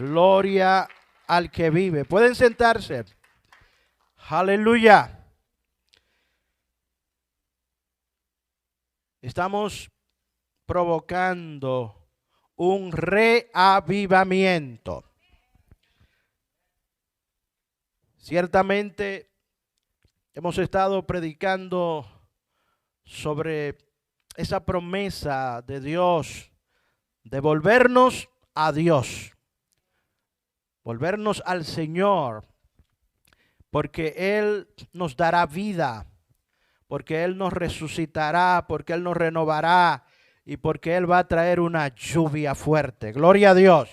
Gloria al que vive. Pueden sentarse. Aleluya. Estamos provocando un reavivamiento. Ciertamente hemos estado predicando sobre esa promesa de Dios de volvernos a Dios, volvernos al Señor, porque Él nos dará vida, porque Él nos resucitará, porque Él nos renovará y porque Él va a traer una lluvia fuerte. Gloria a Dios.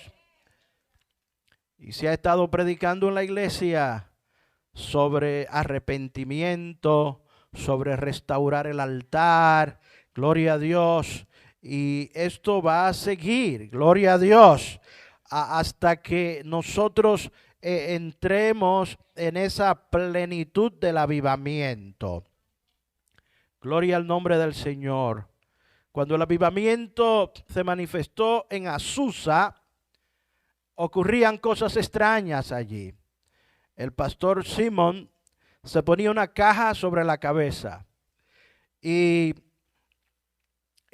Y se ha estado predicando en la iglesia sobre arrepentimiento, sobre restaurar el altar. Gloria a Dios. Y esto va a seguir, gloria a Dios, hasta que nosotros entremos en esa plenitud del avivamiento. Gloria al nombre del Señor. Cuando el avivamiento se manifestó en Azusa, ocurrían cosas extrañas allí. El pastor Simón se ponía una caja sobre la cabeza y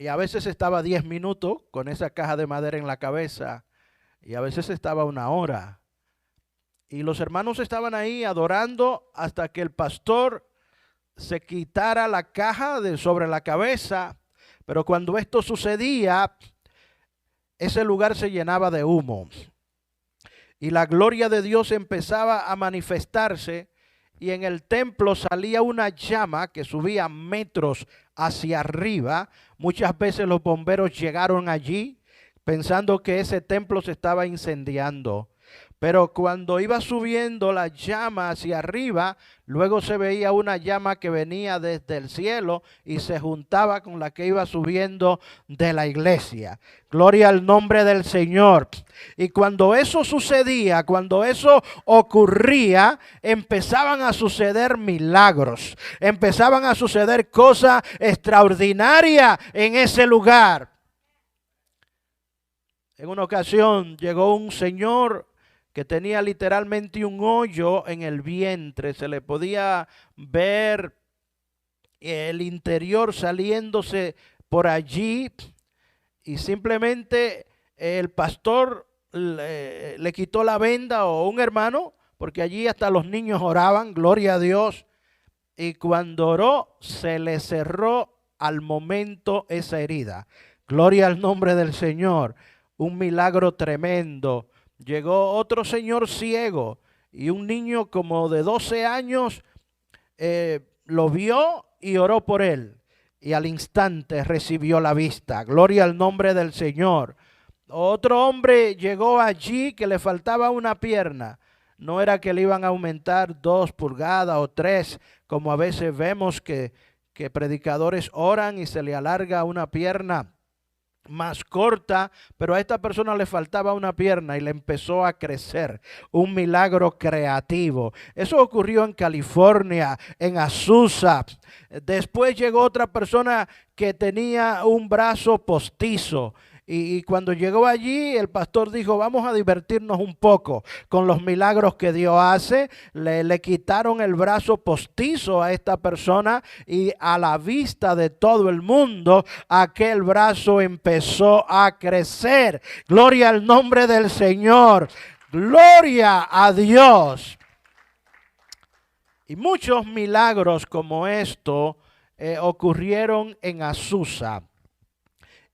a veces estaba 10 minutos con esa caja de madera en la cabeza y a veces estaba 1 hora. Y los hermanos estaban ahí adorando hasta que el pastor se quitara la caja de sobre la cabeza. Pero cuando esto sucedía, ese lugar se llenaba de humo y la gloria de Dios empezaba a manifestarse. Y en el templo salía una llama que subía metros hacia arriba. Muchas veces los bomberos llegaron allí pensando que ese templo se estaba incendiando. Pero cuando iba subiendo la llama hacia arriba, luego se veía una llama que venía desde el cielo y se juntaba con la que iba subiendo de la iglesia. Gloria al nombre del Señor. Y cuando eso sucedía, cuando eso ocurría, empezaban a suceder milagros. Empezaban a suceder cosas extraordinarias en ese lugar. En una ocasión llegó un señor que tenía literalmente un hoyo en el vientre. Se le podía ver el interior saliéndose por allí. Y simplemente el pastor le quitó la venda, o un hermano, porque allí hasta los niños oraban, gloria a Dios. Y cuando oró, se le cerró al momento esa herida. Gloria al nombre del Señor. Un milagro tremendo. Llegó otro señor ciego y un niño como de 12 años lo vio y oró por él. Y al instante recibió la vista. Gloria al nombre del Señor. Otro hombre llegó allí que le faltaba una pierna. No era que le iban a aumentar 2 pulgadas o 3, como a veces vemos que predicadores oran y se le alarga una pierna más corta, pero a esta persona le faltaba una pierna y le empezó a crecer. Un milagro creativo. Eso ocurrió en California, en Azusa. Después llegó otra persona que tenía un brazo postizo. Y cuando llegó allí, el pastor dijo, vamos a divertirnos un poco con los milagros que Dios hace. Le quitaron el brazo postizo a esta persona y a la vista de todo el mundo, aquel brazo empezó a crecer. Gloria al nombre del Señor. Gloria a Dios. Y muchos milagros como esto ocurrieron en Azusa.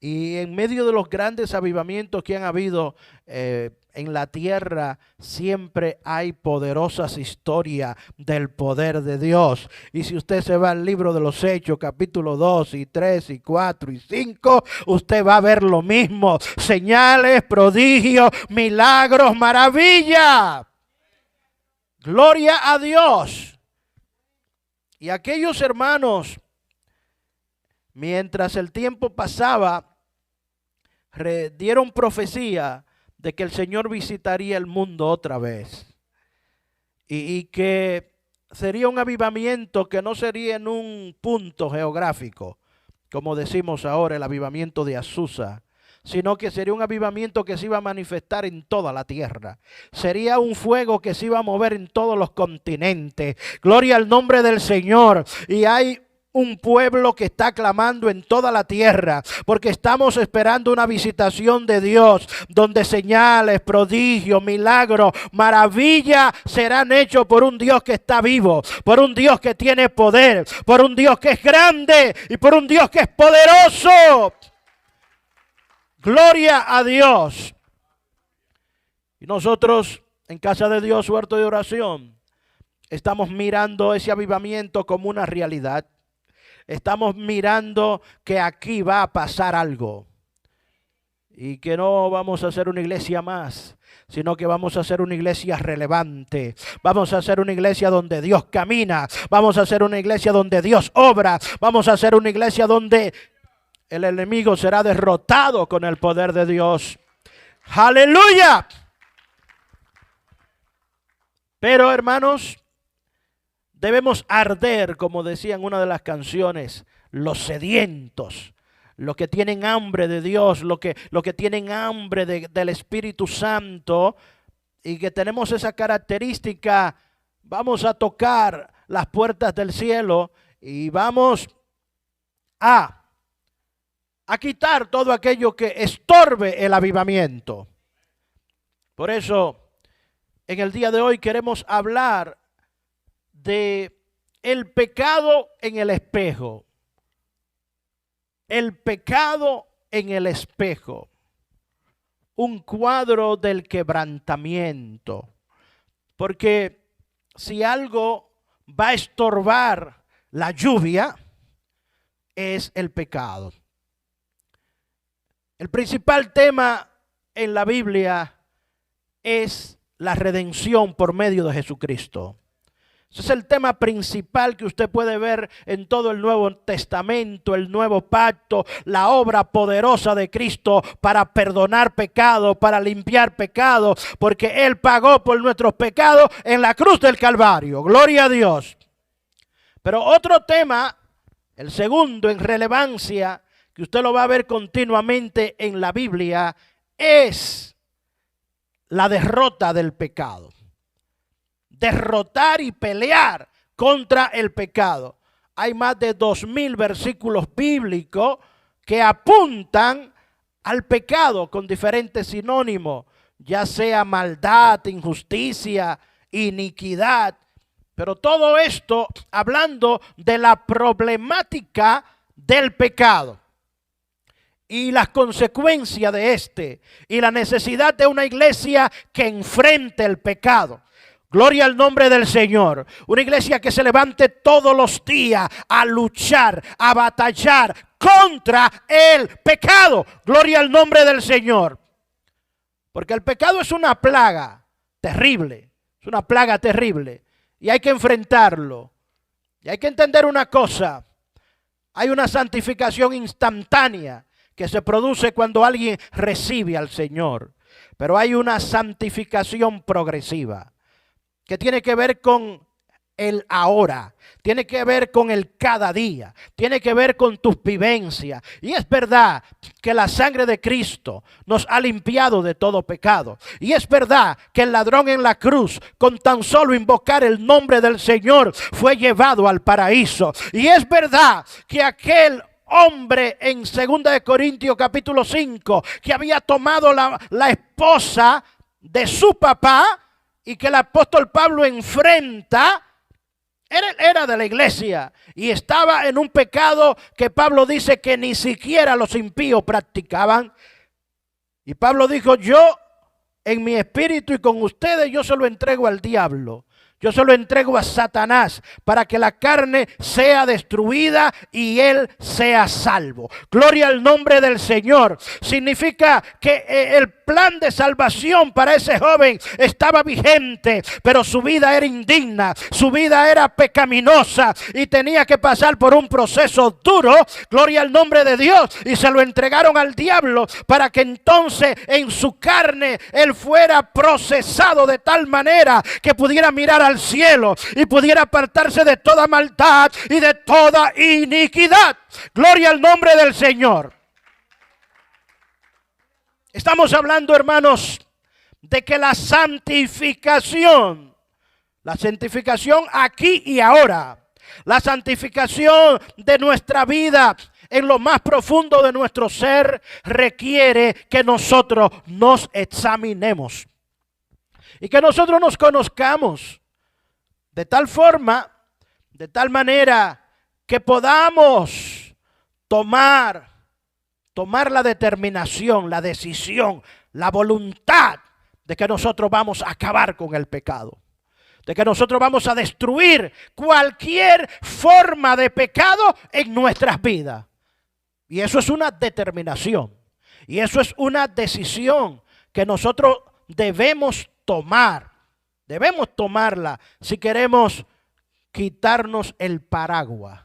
Y en medio de los grandes avivamientos que han habido en la tierra, siempre hay poderosas historias del poder de Dios. Y si usted se va al libro de los Hechos, capítulo 2 y 3 y 4 y 5, usted va a ver lo mismo. Señales, prodigios, milagros, maravilla. Gloria a Dios. Y aquellos hermanos, mientras el tiempo pasaba, dieron profecía de que el Señor visitaría el mundo otra vez y que sería un avivamiento que no sería en un punto geográfico, como decimos ahora el avivamiento de Azusa, sino que sería un avivamiento que se iba a manifestar en toda la tierra. Sería un fuego que se iba a mover en todos los continentes. Gloria al nombre del Señor. Y hay un pueblo que está clamando en toda la tierra, porque estamos esperando una visitación de Dios, donde señales, prodigios, milagros, maravillas serán hechos por un Dios que está vivo, por un Dios que tiene poder, por un Dios que es grande y por un Dios que es poderoso. Gloria a Dios. Y nosotros en Casa de Dios, Huerto de Oración, estamos mirando ese avivamiento como una realidad. Estamos mirando que aquí va a pasar algo y que no vamos a hacer una iglesia más, sino que vamos a hacer una iglesia relevante. Vamos a hacer una iglesia donde Dios camina. Vamos a hacer una iglesia donde Dios obra. Vamos a hacer una iglesia donde el enemigo será derrotado con el poder de Dios. ¡Aleluya! Pero, hermanos, debemos arder, como decía en una de las canciones, los sedientos, los que tienen hambre de Dios, los que tienen hambre del Espíritu Santo, y que tenemos esa característica. Vamos a tocar las puertas del cielo y vamos a quitar todo aquello que estorbe el avivamiento. Por eso, en el día de hoy queremos hablar de el pecado en el espejo. El pecado en el espejo. Un cuadro del quebrantamiento. Porque si algo va a estorbar la lluvia, es el pecado. El principal tema en la Biblia es la redención por medio de Jesucristo. Ese es el tema principal que usted puede ver en todo el Nuevo Testamento, el Nuevo Pacto, la obra poderosa de Cristo para perdonar pecados, para limpiar pecados, porque Él pagó por nuestros pecados en la cruz del Calvario. Gloria a Dios. Pero otro tema, el segundo en relevancia, que usted lo va a ver continuamente en la Biblia, es la derrota del pecado. Derrotar y pelear contra el pecado. Hay más de 2000 versículos bíblicos que apuntan al pecado con diferentes sinónimos, ya sea maldad, injusticia, iniquidad. Pero todo esto hablando de la problemática del pecado y las consecuencias de este y la necesidad de una iglesia que enfrente el pecado. Gloria al nombre del Señor. Una iglesia que se levante todos los días a luchar, a batallar contra el pecado. Gloria al nombre del Señor. Porque el pecado es una plaga terrible. Es una plaga terrible. Y hay que enfrentarlo. Y hay que entender una cosa. Hay una santificación instantánea que se produce cuando alguien recibe al Señor. Pero hay una santificación progresiva, que tiene que ver con el ahora, tiene que ver con el cada día, tiene que ver con tus vivencias. Y es verdad que la sangre de Cristo nos ha limpiado de todo pecado. Y es verdad que el ladrón en la cruz, con tan solo invocar el nombre del Señor, fue llevado al paraíso. Y es verdad que aquel hombre en 2 Corintios capítulo 5, que había tomado la esposa de su papá, y que el apóstol Pablo enfrenta, era de la iglesia y estaba en un pecado que Pablo dice que ni siquiera los impíos practicaban. Y Pablo dijo: yo en mi espíritu y con ustedes yo se lo entrego al diablo. Yo se lo entrego a Satanás para que la carne sea destruida y él sea salvo. Gloria al nombre del Señor. Significa que el plan de salvación para ese joven estaba vigente, pero su vida era indigna, su vida era pecaminosa y tenía que pasar por un proceso duro. Gloria al nombre de Dios. Y se lo entregaron al diablo para que entonces en su carne él fuera procesado de tal manera que pudiera mirar al cielo y pudiera apartarse de toda maldad y de toda iniquidad. Gloria al nombre del Señor. Estamos hablando, hermanos, de que la santificación aquí y ahora, la santificación de nuestra vida en lo más profundo de nuestro ser requiere que nosotros nos examinemos y que nosotros nos conozcamos de tal forma, de tal manera que podamos tomar la determinación, la decisión, la voluntad de que nosotros vamos a acabar con el pecado, de que nosotros vamos a destruir cualquier forma de pecado en nuestras vidas. Y eso es una determinación, y eso es una decisión que nosotros debemos tomar. Debemos tomarla si queremos quitarnos el paraguas.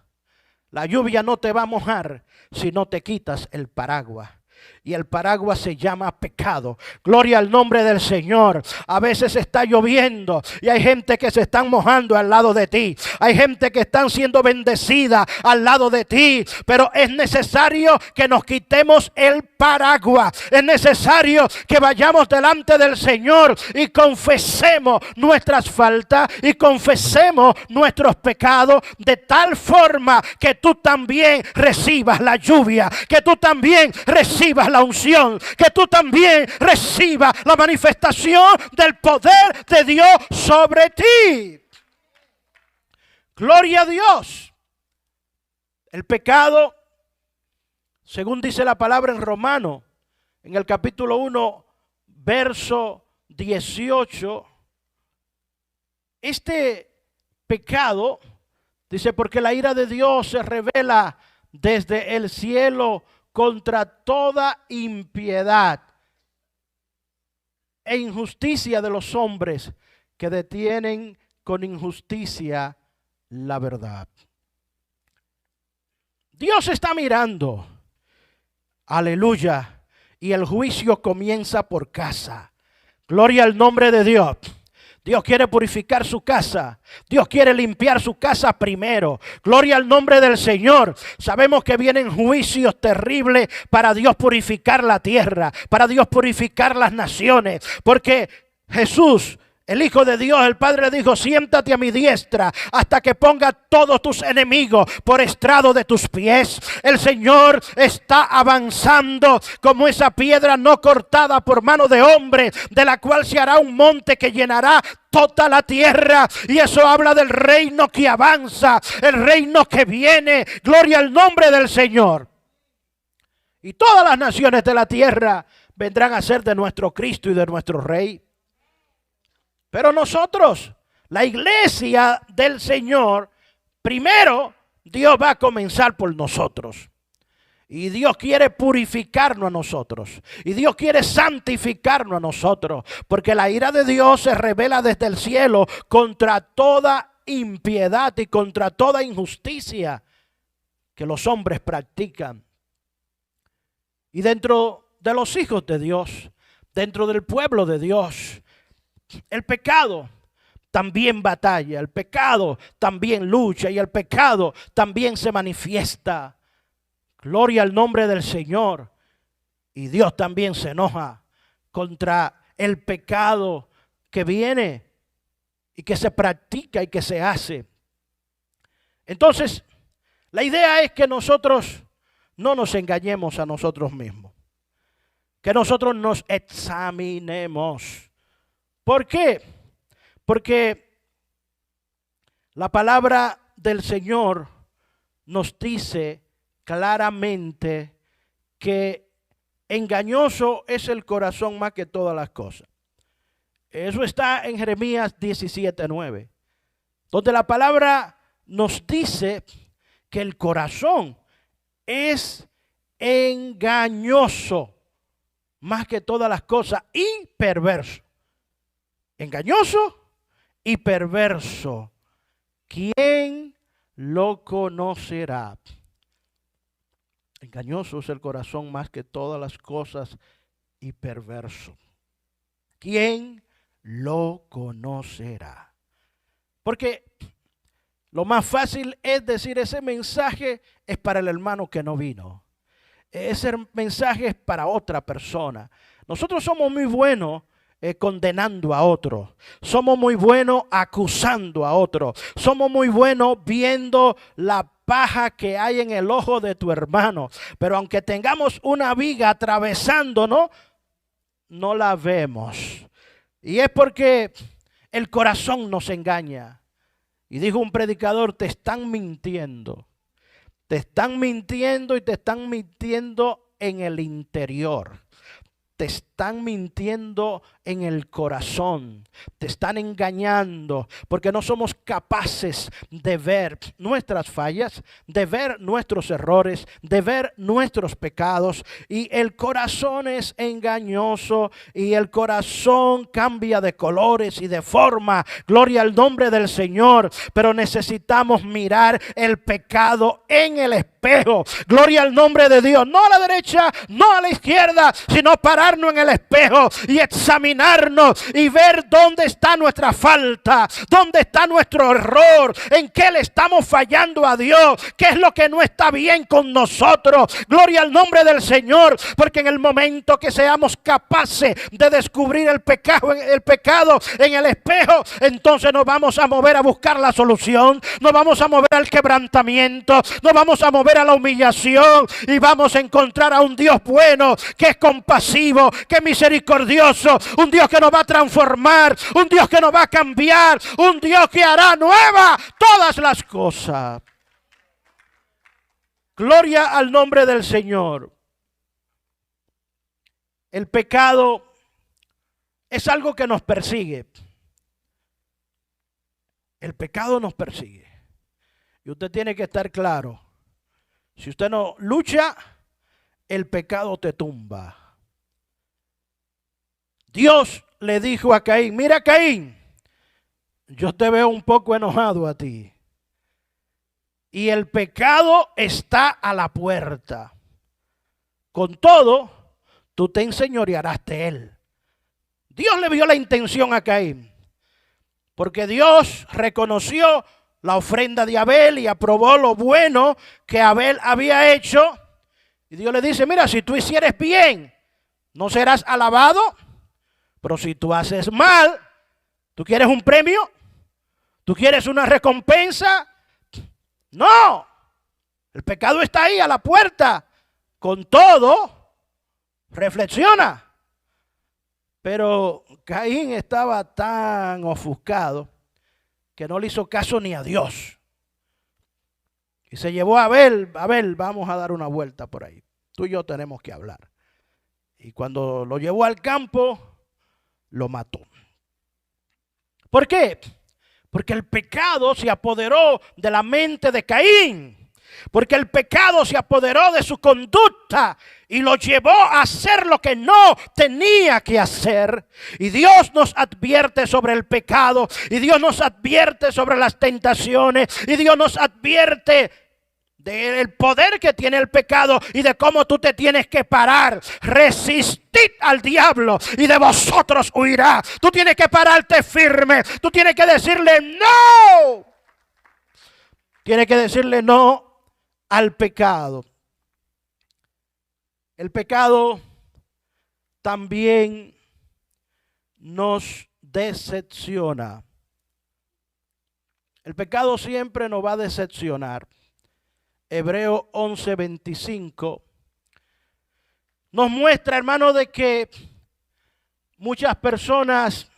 La lluvia no te va a mojar si no te quitas el paraguas. Y el paraguas se llama pecado. Gloria al nombre del Señor. A veces está lloviendo y hay gente que se están mojando al lado de ti. Hay gente que están siendo bendecida al lado de ti. Pero es necesario que nos quitemos el paraguas. Es necesario que vayamos delante del Señor y confesemos nuestras faltas y confesemos nuestros pecados, de tal forma que tú también recibas la lluvia, que tú también recibas la unción, que tú también recibas la manifestación del poder de Dios sobre ti. Gloria a Dios. El pecado, según dice la palabra en Romanos, en el capítulo 1, verso 18, este pecado, dice, porque la ira de Dios se revela desde el cielo contra toda impiedad e injusticia de los hombres que detienen con injusticia la verdad. Dios está mirando, aleluya, y el juicio comienza por casa. Gloria al nombre de Dios. Dios quiere purificar su casa. Dios quiere limpiar su casa primero. Gloria al nombre del Señor. Sabemos que vienen juicios terribles para Dios purificar la tierra, para Dios purificar las naciones. Porque Jesús, el Hijo de Dios, el Padre, dijo: siéntate a mi diestra hasta que ponga todos tus enemigos por estrado de tus pies. El Señor está avanzando como esa piedra no cortada por mano de hombre, de la cual se hará un monte que llenará toda la tierra. Y eso habla del reino que avanza, el reino que viene. Gloria al nombre del Señor. Y todas las naciones de la tierra vendrán a ser de nuestro Cristo y de nuestro Rey. Pero nosotros, la iglesia del Señor, primero Dios va a comenzar por nosotros. Y Dios quiere purificarnos a nosotros. Y Dios quiere santificarnos a nosotros. Porque la ira de Dios se revela desde el cielo contra toda impiedad y contra toda injusticia que los hombres practican. Y dentro de los hijos de Dios, dentro del pueblo de Dios, el pecado también batalla, el pecado también lucha y el pecado también se manifiesta. Gloria al nombre del Señor. Y Dios también se enoja contra el pecado que viene y que se practica y que se hace. Entonces, la idea es que nosotros no nos engañemos a nosotros mismos, que nosotros nos examinemos. ¿Por qué? Porque la palabra del Señor nos dice claramente que engañoso es el corazón más que todas las cosas. Eso está en Jeremías 17:9, donde la palabra nos dice que el corazón es engañoso más que todas las cosas y perverso. Engañoso y perverso. ¿Quién lo conocerá? Engañoso es el corazón más que todas las cosas y perverso. ¿Quién lo conocerá? Porque lo más fácil es decir, ese mensaje es para el hermano que no vino. ese mensaje es para otra persona. Nosotros somos muy buenos condenando a otros. Somos muy buenos acusando a otros. Somos muy buenos viendo la paja que hay en el ojo de tu hermano. Pero aunque tengamos una viga atravesándonos, no la vemos. Y es porque el corazón nos engaña. Y dijo un predicador, te están mintiendo. Te están mintiendo y te están mintiendo en el interior. Te están mintiendo en el corazón. Te están engañando porque no somos capaces de ver nuestras fallas, de ver nuestros errores, de ver nuestros pecados. Y el corazón es engañoso y el corazón cambia de colores y de forma. Gloria al nombre del Señor. Pero necesitamos mirar el pecado en el espejo. Gloria al nombre de Dios. No a la derecha, no a la izquierda, sino pararnos en el espejo y examinarnos y ver dónde está nuestra falta, dónde está nuestro error, en qué le estamos fallando a Dios, qué es lo que no está bien con nosotros. Gloria al nombre del Señor, porque en el momento que seamos capaces de descubrir el pecado en el espejo, entonces nos vamos a mover a buscar la solución, nos vamos a mover al quebrantamiento, nos vamos a mover a la humillación y vamos a encontrar a un Dios bueno, que es compasivo, que es misericordioso, un Dios que nos va a transformar, un Dios que nos va a cambiar, un Dios que hará nueva todas las cosas. Gloria al nombre del Señor. El pecado es algo que nos persigue. El pecado nos persigue. Y usted tiene que estar claro. Si usted no lucha, el pecado te tumba. Dios le dijo a Caín, mira Caín, yo te veo un poco enojado a ti. Y el pecado está a la puerta. Con todo, tú te enseñorearás de él. Dios le vio la intención a Caín. Porque Dios reconoció la ofrenda de Abel y aprobó lo bueno que Abel había hecho. Y Dios le dice, mira, si tú hicieres bien, no serás alabado. Pero si tú haces mal, ¿tú quieres un premio? ¿Tú quieres una recompensa? No. El pecado está ahí a la puerta. Con todo, reflexiona. Pero Caín estaba tan ofuscado que no le hizo caso ni a Dios. Y se llevó a Abel. Abel, vamos a dar una vuelta por ahí. Tú y yo tenemos que hablar. Y cuando lo llevó al campo, lo mató. ¿Por qué? Porque el pecado se apoderó de la mente de Caín. Porque el pecado se apoderó de su conducta y lo llevó a hacer lo que no tenía que hacer. Y Dios nos advierte sobre el pecado. Y Dios nos advierte sobre las tentaciones. Y Dios nos advierte del poder que tiene el pecado y de cómo tú te tienes que parar. Resistid al diablo y de vosotros huirá. Tú tienes que pararte firme. Tú tienes que decirle no. Tienes que decirle no al pecado. El pecado también nos decepciona. El pecado siempre nos va a decepcionar. Hebreo 11:25 nos muestra, hermano, de que muchas personas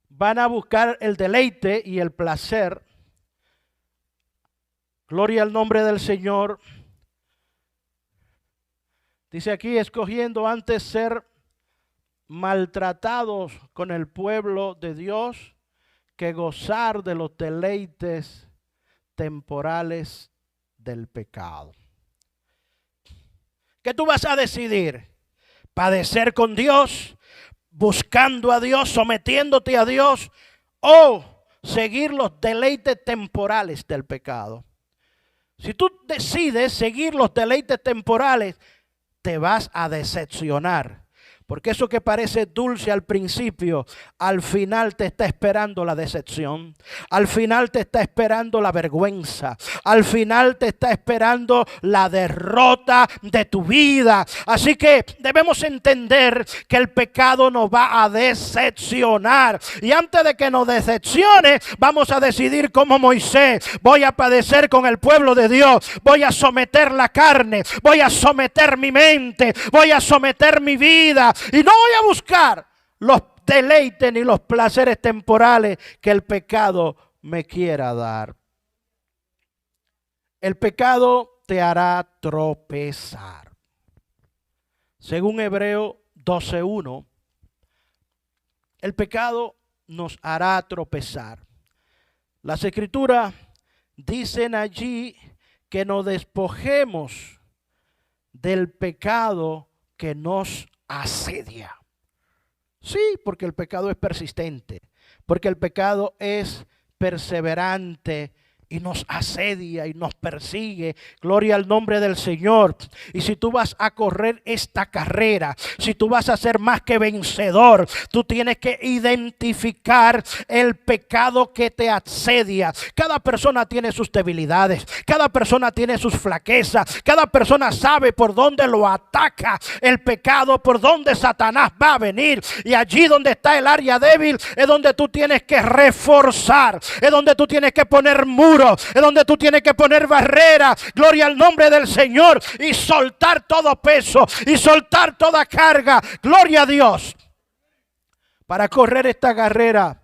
van a buscar el deleite y el placer. Gloria al nombre del Señor. Dice aquí, escogiendo antes ser maltratados con el pueblo de Dios que gozar de los deleites temporales del pecado. ¿Qué tú vas a decidir? ¿Padecer con Dios, buscando a Dios, sometiéndote a Dios, o seguir los deleites temporales del pecado? Si tú decides seguir los deleites temporales, te vas a decepcionar. Porque eso que parece dulce al principio, al final te está esperando la decepción. Al final te está esperando la vergüenza. Al final te está esperando la derrota de tu vida. Así que debemos entender que el pecado nos va a decepcionar. Y antes de que nos decepcione, vamos a decidir como Moisés. Voy a padecer con el pueblo de Dios. Voy a someter la carne. Voy a someter mi mente. Voy a someter mi vida. Y no voy a buscar los deleites ni los placeres temporales que el pecado me quiera dar. El pecado te hará tropezar. Según Hebreo 12:1, el pecado nos hará tropezar. Las escrituras dicen allí que nos despojemos del pecado que nos asedia. Sí, porque el pecado es persistente, porque el pecado es perseverante y nos asedia y nos persigue. Gloria al nombre del Señor. Y si tú vas a correr esta carrera, si tú vas a ser más que vencedor, tú tienes que identificar el pecado que te asedia. Cada persona tiene sus debilidades, cada persona tiene sus flaquezas, cada persona sabe por dónde lo ataca el pecado, por dónde Satanás va a venir. Y allí donde está el área débil es donde tú tienes que reforzar, es donde tú tienes que poner muros, es donde tú tienes que poner barreras. Gloria al nombre del Señor. Y soltar todo peso y soltar toda carga. Gloria a Dios. Para correr esta carrera,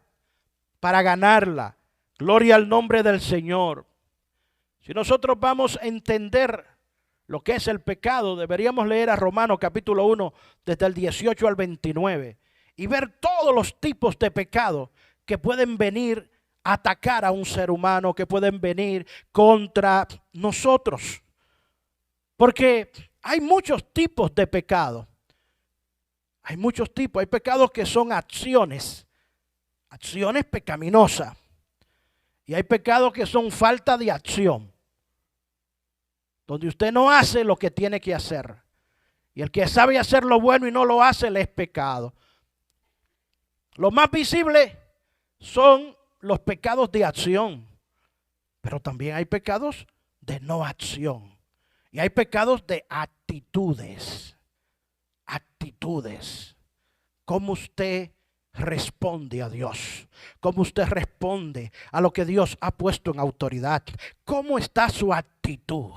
para ganarla. Gloria al nombre del Señor. Si nosotros vamos a entender lo que es el pecado, deberíamos leer a Romanos capítulo 1 desde el 18 al 29 y ver todos los tipos de pecado que pueden venir atacar a un ser humano, que pueden venir contra nosotros. Porque hay muchos tipos de pecado. Hay muchos tipos. Hay pecados que son acciones pecaminosas. Y hay pecados que son falta de acción, donde usted no hace lo que tiene que hacer. Y el que sabe hacer lo bueno y no lo hace, le es pecado. Lo más visible son los pecados de acción, pero también hay pecados de no acción. Y hay pecados de actitudes. Actitudes. ¿Cómo usted responde a Dios? ¿Cómo usted responde a lo que Dios ha puesto en autoridad? ¿Cómo está su actitud?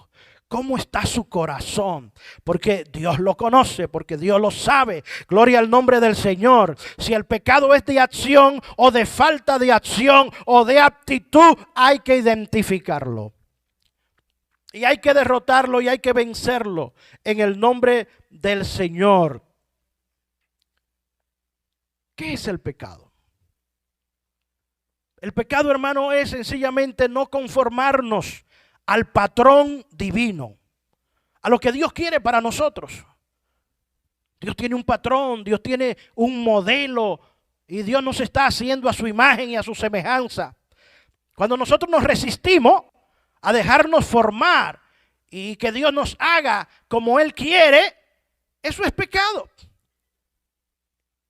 ¿Cómo está su corazón? Porque Dios lo conoce, porque Dios lo sabe. Gloria al nombre del Señor. Si el pecado es de acción o de falta de acción o de actitud, hay que identificarlo. Y hay que derrotarlo y hay que vencerlo en el nombre del Señor. ¿Qué es el pecado? El pecado, hermano, es sencillamente no conformarnos al patrón divino, a lo que Dios quiere para nosotros. Dios tiene un patrón, Dios tiene un modelo y Dios nos está haciendo a su imagen y a su semejanza. Cuando nosotros nos resistimos a dejarnos formar y que Dios nos haga como Él quiere, eso es pecado.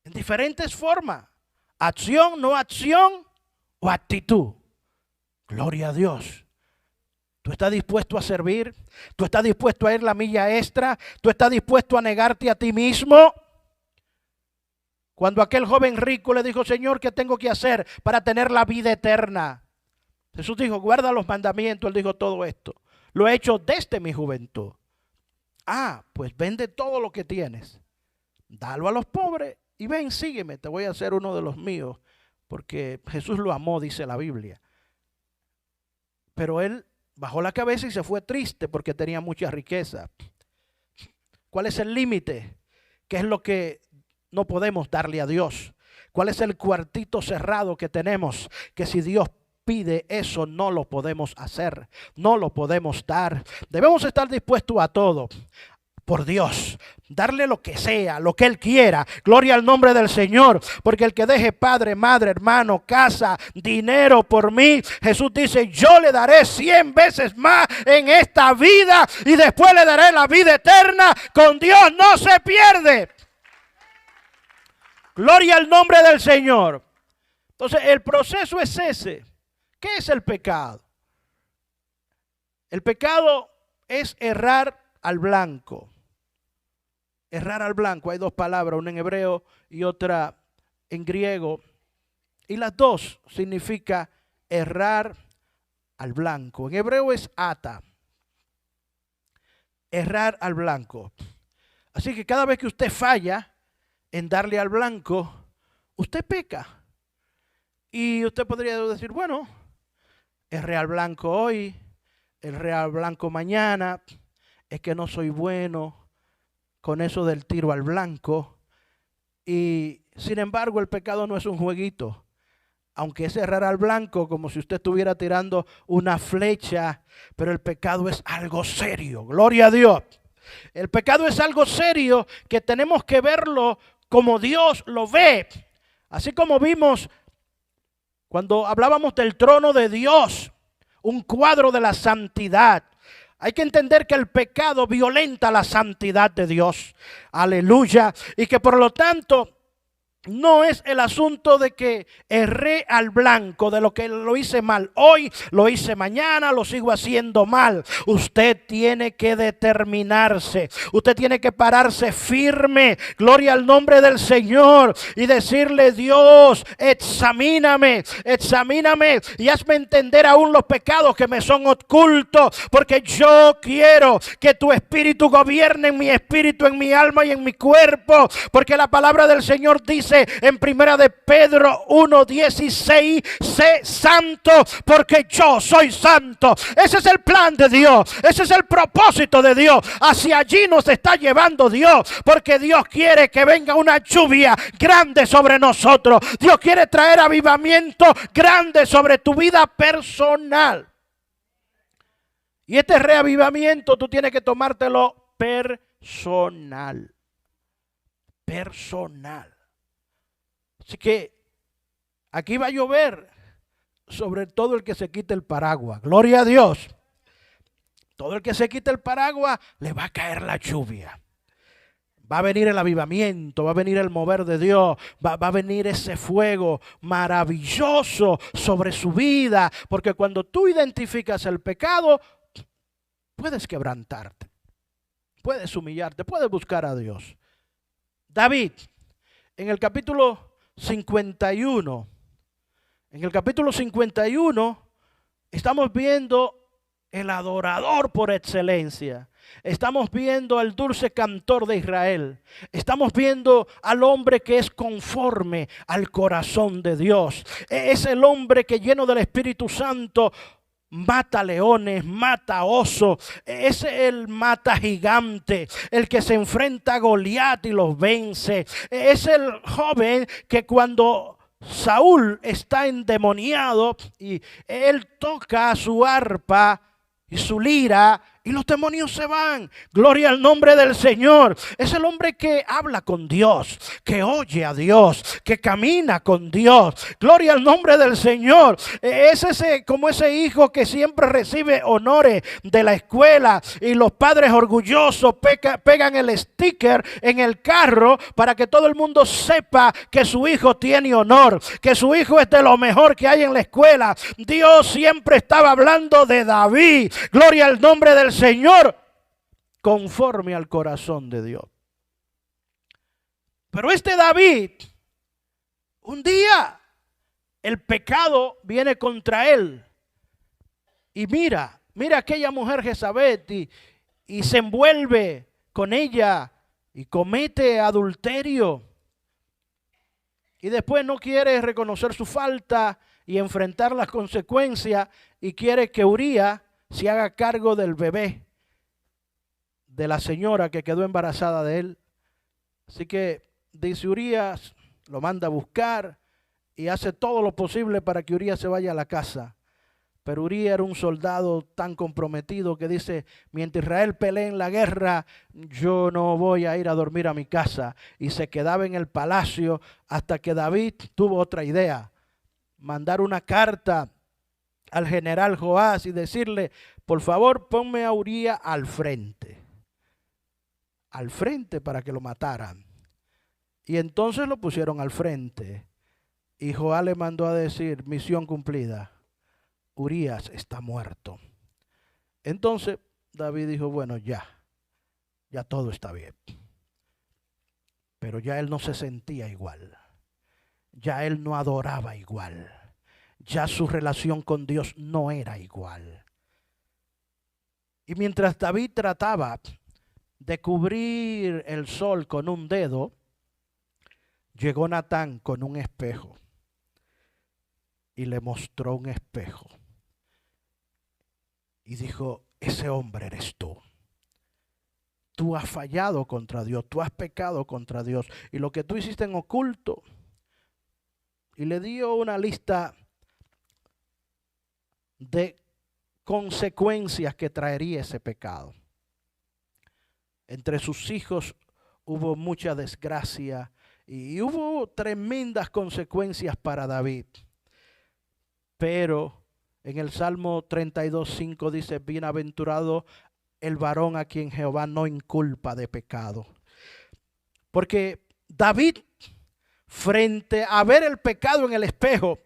En diferentes formas, acción, no acción o actitud. Gloria a Dios. ¿Tú estás dispuesto a servir? ¿Tú estás dispuesto a ir la milla extra? ¿Tú estás dispuesto a negarte a ti mismo? Cuando aquel joven rico le dijo, Señor, ¿qué tengo que hacer para tener la vida eterna? Jesús dijo, guarda los mandamientos. Él dijo, todo esto lo he hecho desde mi juventud. Ah, pues vende todo lo que tienes, dalo a los pobres y ven, sígueme, te voy a hacer uno de los míos. Porque Jesús lo amó, dice la Biblia. Pero él bajó la cabeza y se fue triste porque tenía mucha riqueza. ¿Cuál es el límite? ¿Qué es lo que no podemos darle a Dios? ¿Cuál es el cuartito cerrado que tenemos? Que si Dios pide eso, no lo podemos hacer, no lo podemos dar. Debemos estar dispuestos a todo. Por Dios, darle lo que sea, lo que Él quiera. Gloria al nombre del Señor. Porque el que deje padre, madre, hermano, casa, dinero por mí, Jesús dice, yo le daré 100 veces más en esta vida y después le daré la vida eterna. Con Dios no se pierde. Gloria al nombre del Señor. Entonces el proceso es ese. ¿Qué es el pecado? El pecado es errar al blanco. Errar al blanco. Hay dos palabras, una en hebreo y otra en griego. Y las dos significa errar al blanco. En hebreo es ata. Errar al blanco. Así que cada vez que usted falla en darle al blanco, usted peca. Y usted podría decir, bueno, erré al blanco hoy, erré al blanco mañana, es que no soy bueno con eso del tiro al blanco. Y sin embargo, el pecado no es un jueguito. Aunque es errar al blanco, como si usted estuviera tirando una flecha, pero el pecado es algo serio. Gloria a Dios. El pecado es algo serio que tenemos que verlo como Dios lo ve. Así como vimos cuando hablábamos del trono de Dios, un cuadro de la santidad. Hay que entender que el pecado violenta la santidad de Dios. Aleluya. Y que por lo tanto no es el asunto de que erré al blanco, de lo que lo hice mal hoy, lo hice mañana, lo sigo haciendo mal. Usted tiene que determinarse, usted tiene que pararse firme, gloria al nombre del Señor, y decirle: Dios, examíname, examíname y hazme entender aún los pecados que me son ocultos, porque yo quiero que tu espíritu gobierne en mi espíritu, en mi alma y en mi cuerpo, porque la palabra del Señor dice en primera de Pedro 1:16, sé santo porque yo soy santo. Ese es el plan de Dios, ese es el propósito de Dios. Hacia allí nos está llevando Dios, porque Dios quiere que venga una lluvia grande sobre nosotros. Dios quiere traer avivamiento grande sobre tu vida personal. Y este reavivamiento tú tienes que tomártelo personal. Personal. Así que aquí va a llover sobre todo el que se quite el paraguas. Gloria a Dios. Todo el que se quite el paraguas le va a caer la lluvia. Va a venir el avivamiento, va a venir el mover de Dios, va a venir ese fuego maravilloso sobre su vida. Porque cuando tú identificas el pecado, puedes quebrantarte, puedes humillarte, puedes buscar a Dios. David, en el capítulo 51, estamos viendo el adorador por excelencia. Estamos viendo al dulce cantor de Israel. Estamos viendo al hombre que es conforme al corazón de Dios. Es el hombre que, lleno del Espíritu Santo, mata leones, mata osos. Es el mata gigante, el que se enfrenta a Goliat y los vence. Es el joven que cuando Saúl está endemoniado y él toca su arpa y su lira y los demonios se van. Gloria al nombre del Señor. Es el hombre que habla con Dios, que oye a Dios, que camina con Dios. Gloria al nombre del Señor. Es como ese hijo que siempre recibe honores de la escuela y los padres orgullosos pegan el sticker en el carro para que todo el mundo sepa que su hijo tiene honor, que su hijo es de lo mejor que hay en la escuela. Dios siempre estaba hablando de David. Gloria al nombre del Señor, conforme al corazón de Dios. Pero este David, un día el pecado viene contra él. Y mira aquella mujer Jezabel y se envuelve con ella y comete adulterio. Y después no quiere reconocer su falta y enfrentar las consecuencias y quiere que Urías se haga cargo del bebé de la señora que quedó embarazada de él. Así que dice Urías, lo manda a buscar y hace todo lo posible para que Urías se vaya a la casa. Pero Urías era un soldado tan comprometido que dice: mientras Israel pelee en la guerra, yo no voy a ir a dormir a mi casa. Y se quedaba en el palacio hasta que David tuvo otra idea: mandar una carta al general Joás y decirle: por favor, ponme a Urías al frente para que lo mataran. Y entonces lo pusieron al frente. Y Joab le mandó a decir, misión cumplida, Urías está muerto. Entonces David dijo, bueno, ya todo está bien. Pero ya él no se sentía igual. Ya él no adoraba igual. Ya su relación con Dios no era igual. Y mientras David trataba de cubrir el sol con un dedo, llegó Natán con un espejo y le mostró un espejo. Y dijo, ese hombre eres tú. Tú has fallado contra Dios, tú has pecado contra Dios. Y lo que tú hiciste en oculto. Y le dio una lista de consecuencias que traería ese pecado. Entre sus hijos hubo mucha desgracia y hubo tremendas consecuencias para David. Pero en el Salmo 32:5 dice, bienaventurado el varón a quien Jehová no inculpa de pecado. Porque David, frente a ver el pecado en el espejo,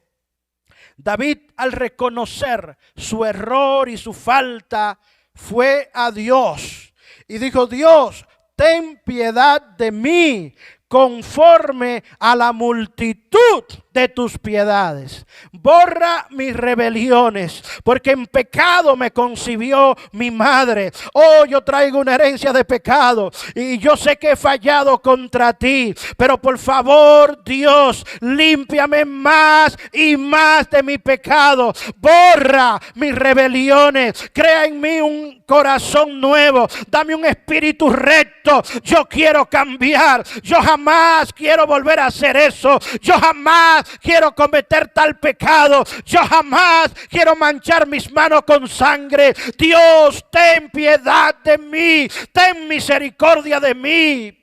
David, al reconocer su error y su falta, fue a Dios y dijo, Dios, ten piedad de mí conforme a la multitud de tus piedades. Borra mis rebeliones, porque en pecado me concibió mi madre. Oh, yo traigo una herencia de pecado y yo sé que he fallado contra ti, pero por favor, Dios, límpiame más y más de mi pecado. Borra mis rebeliones, crea en mí un corazón nuevo, dame un espíritu recto. Yo quiero cambiar, yo jamás quiero volver a hacer eso, yo jamás quiero cometer tal pecado, yo jamás quiero manchar mis manos con sangre. Dios, ten piedad de mí, ten misericordia de mí.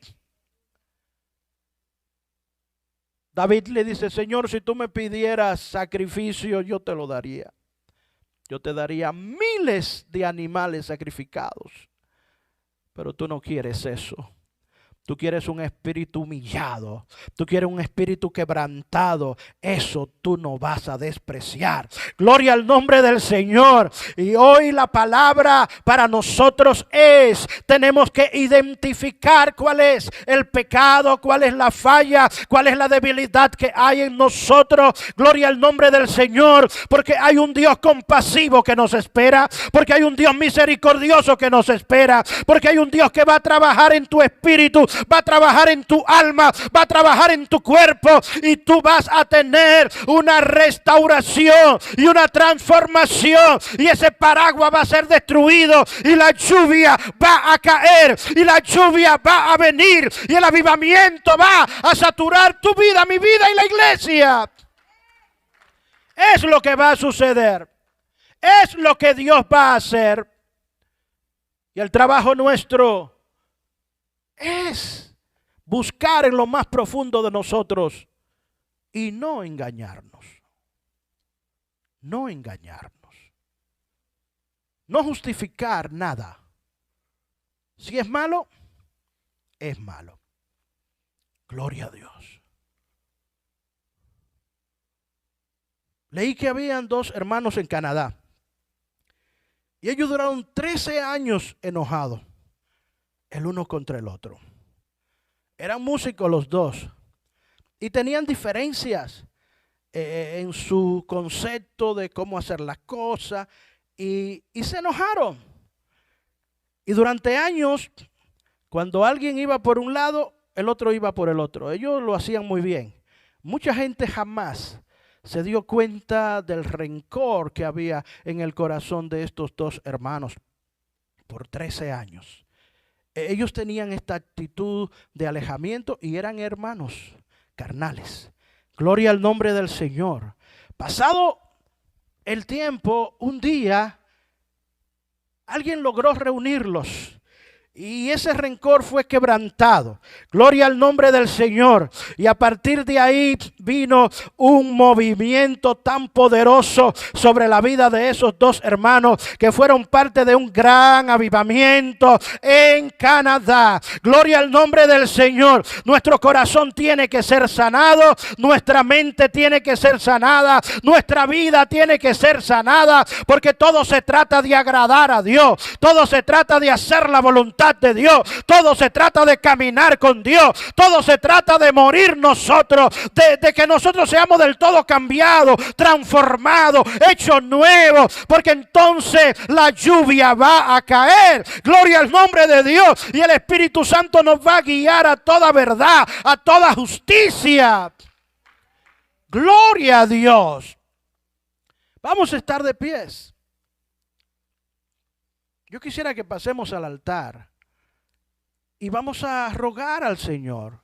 David le dice, Señor, si tú me pidieras sacrificio, yo te lo daría. Yo te daría miles de animales sacrificados, pero tú no quieres eso. Tú quieres un espíritu humillado. Tú quieres un espíritu quebrantado. Eso tú no vas a despreciar. Gloria al nombre del Señor. Y hoy la palabra para nosotros es, tenemos que identificar cuál es el pecado, cuál es la falla, cuál es la debilidad que hay en nosotros. Gloria al nombre del Señor. Porque hay un Dios compasivo que nos espera. Porque hay un Dios misericordioso que nos espera. Porque hay un Dios que va a trabajar en tu espíritu, va a trabajar en tu alma, va a trabajar en tu cuerpo, y tú vas a tener una restauración y una transformación, y ese paraguas va a ser destruido y la lluvia va a caer y la lluvia va a venir y el avivamiento va a saturar tu vida, mi vida y la iglesia. Es lo que va a suceder, es lo que Dios va a hacer, y el trabajo nuestro es buscar en lo más profundo de nosotros y no engañarnos. No engañarnos. No justificar nada. Si es malo, es malo. Gloria a Dios. Leí que habían 2 hermanos en Canadá y ellos duraron 13 años enojados, el uno contra el otro. Eran músicos los dos y tenían diferencias en su concepto de cómo hacer las cosas y se enojaron. Y durante años, cuando alguien iba por un lado, el otro iba por el otro. Ellos lo hacían muy bien. Mucha gente jamás se dio cuenta del rencor que había en el corazón de estos 2 hermanos por 13 años. Ellos tenían esta actitud de alejamiento y eran hermanos carnales. Gloria al nombre del Señor. Pasado el tiempo, un día, alguien logró reunirlos Y ese rencor fue quebrantado. Gloria al nombre del Señor. Y a partir de ahí vino un movimiento tan poderoso sobre la vida de esos dos hermanos que fueron parte de un gran avivamiento en Canadá. Gloria al nombre del Señor. Nuestro corazón tiene que ser sanado. Nuestra mente tiene que ser sanada. Nuestra vida tiene que ser sanada. Porque todo se trata de agradar a Dios. Todo se trata de hacer la voluntad de Dios. Todo se trata de caminar con Dios. Todo se trata de morir nosotros, de que nosotros seamos del todo cambiados, transformados, hechos nuevos, porque entonces la lluvia va a caer. Gloria al nombre de Dios, y el Espíritu Santo nos va a guiar a toda verdad, a toda justicia. Gloria a Dios. Vamos a estar de pies. Yo quisiera que pasemos al altar y vamos a rogar al Señor